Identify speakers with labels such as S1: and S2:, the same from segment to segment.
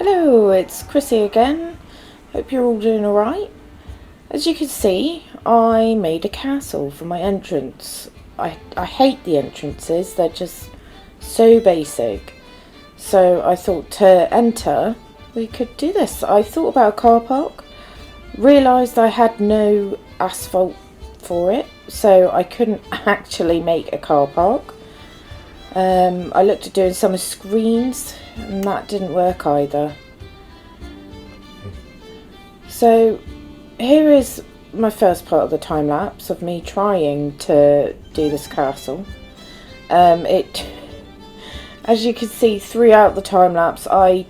S1: Hello, it's Chrissy again. Hope you're all doing alright. As you can see, I made a castle for my entrance. I hate the entrances, they're just so basic. So I thought to enter, we could do this. I thought about a car park, realised I had no asphalt for it, so I couldn't actually make a car park. I looked at doing some screens and that didn't work either. So here is my first part of the time lapse of me trying to do this castle. As you can see throughout the time lapse, I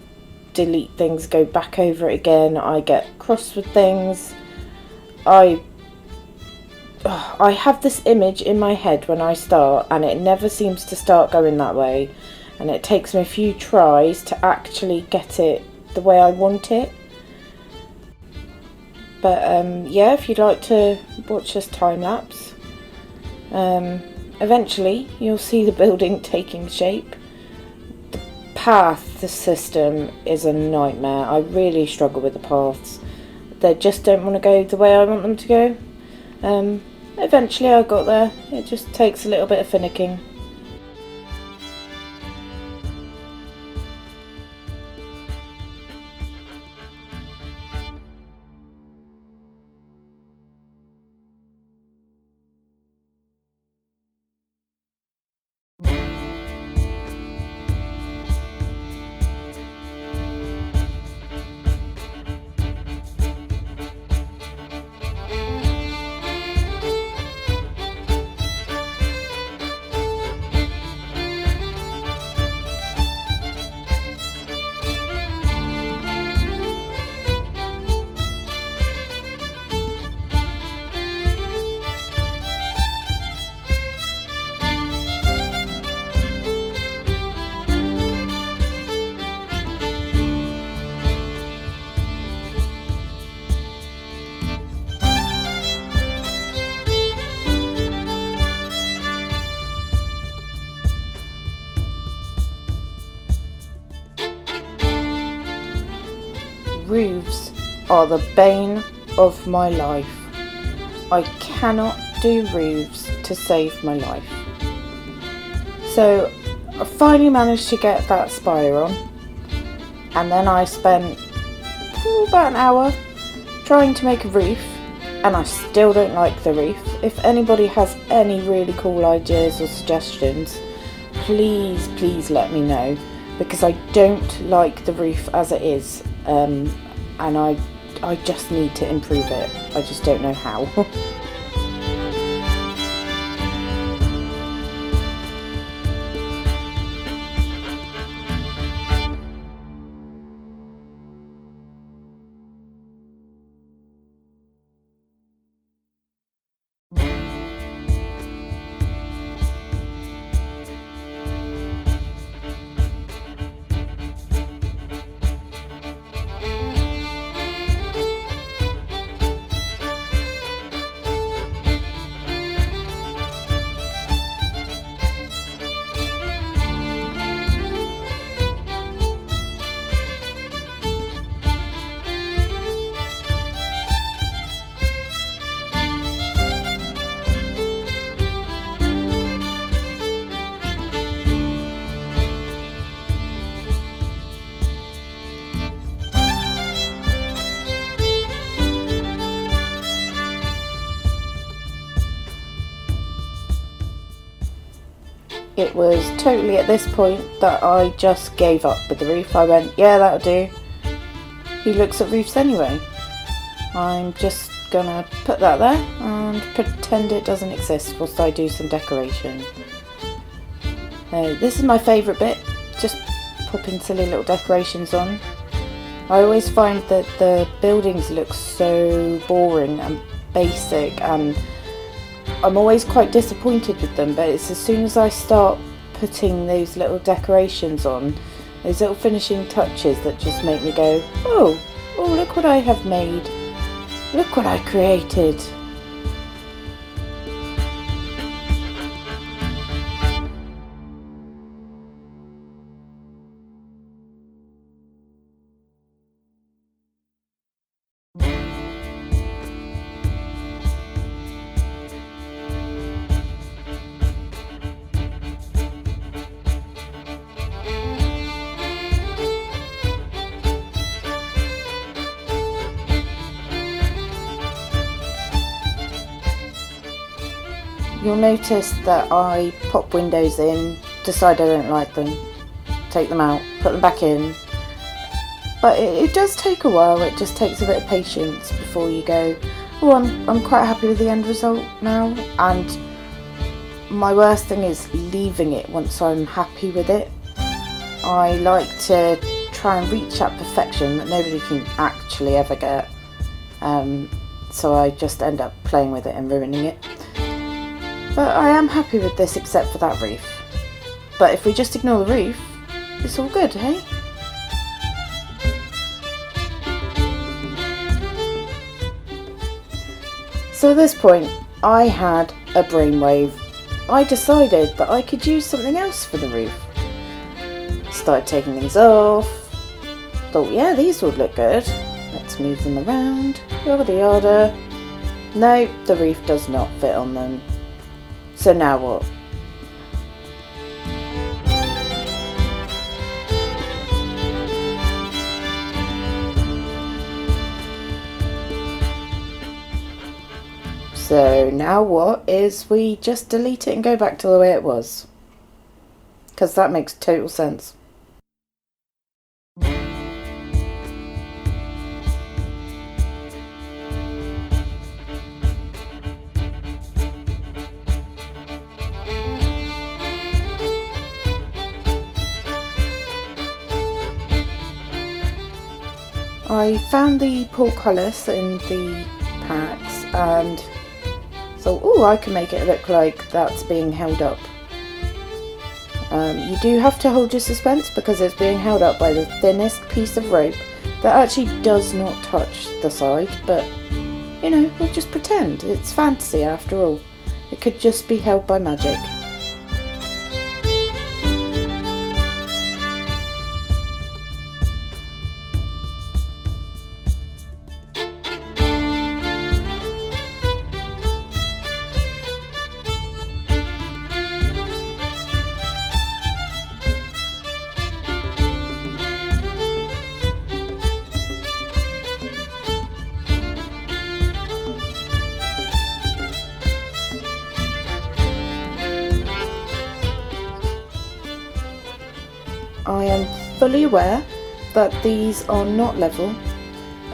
S1: delete things, go back over it again, I get cross with things. I have this image in my head when I start and it never seems to start going that way, and it takes me a few tries to actually get it the way I want it. But yeah, if you'd like to watch this time lapse, eventually you'll see the building taking shape. The path system is a nightmare. I really struggle with the paths. They just don't want to go the way I want them to go. Eventually I got there. It just takes a little bit of finicking. Roofs are the bane of my life. I cannot do roofs to save my life. So I finally managed to get that spire on, and then I spent about an hour trying to make a roof, and I still don't like the roof. If anybody has any really cool ideas or suggestions, please let me know, because I don't like the roof as it is. And I just need to improve it. I just don't know how. It was totally at this point that I just gave up with the roof. I went, yeah, that'll do. Who looks at roofs anyway? I'm just gonna put that there and pretend it doesn't exist whilst I do some decoration. This is my favourite bit, just popping silly little decorations on. I always find that the buildings look so boring and basic, and I'm always quite disappointed with them, but it's as soon as I start putting those little decorations on, those little finishing touches, that just make me go, oh, look what I have made. Look what I created. you'll notice that I pop windows in, decide I don't like them, take them out, put them back in. But it does take a while. It just takes a bit of patience before you go, oh, I'm quite happy with the end result now. And my worst thing is leaving it once I'm happy with it. I like to try and reach that perfection that nobody can actually ever get. So I just end up playing with it and ruining it. But I am happy with this except for that roof. But if we just ignore the roof, it's all good, hey? So at this point, I had a brainwave. I decided that I could use something else for the roof. Started taking things off. Thought, yeah, these would look good. Let's move them around. Yada yada. No, the roof does not fit on them. So now what? So now what is we just delete it and go back to the way it was. Because that makes total sense. I found the portcullis in the packs and thought, oh, I can make it look like that's being held up. You do have to hold your suspense because it's being held up by the thinnest piece of rope that actually does not touch the side, but you know, we'll just pretend. It's fantasy after all. It could just be held by magic. I am fully aware that these are not level.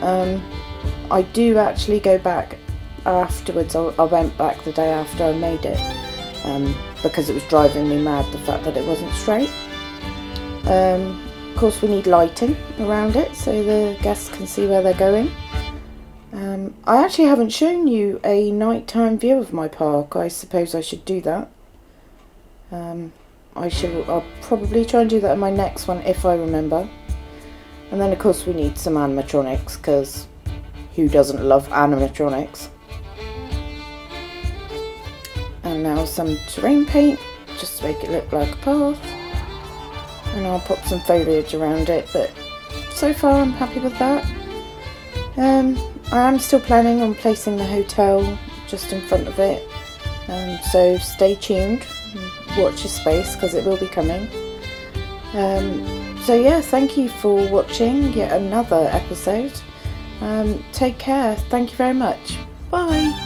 S1: I do actually go back afterwards. I went back the day after I made it because it was driving me mad, the fact that it wasn't straight. Of course we need lighting around it so the guests can see where they're going. I actually haven't shown you a nighttime view of my park. I suppose I should do that. I'll probably try and do that in my next one if I remember. And then of course we need some animatronics, because who doesn't love animatronics? And now some terrain paint, just to make it look like a path. And I'll pop some foliage around it, but so far I'm happy with that. I am still planning on placing the hotel just in front of it, so stay tuned. Watch your space because it will be coming. So yeah, thank you for watching yet another episode. Take care. Thank you very much. Bye.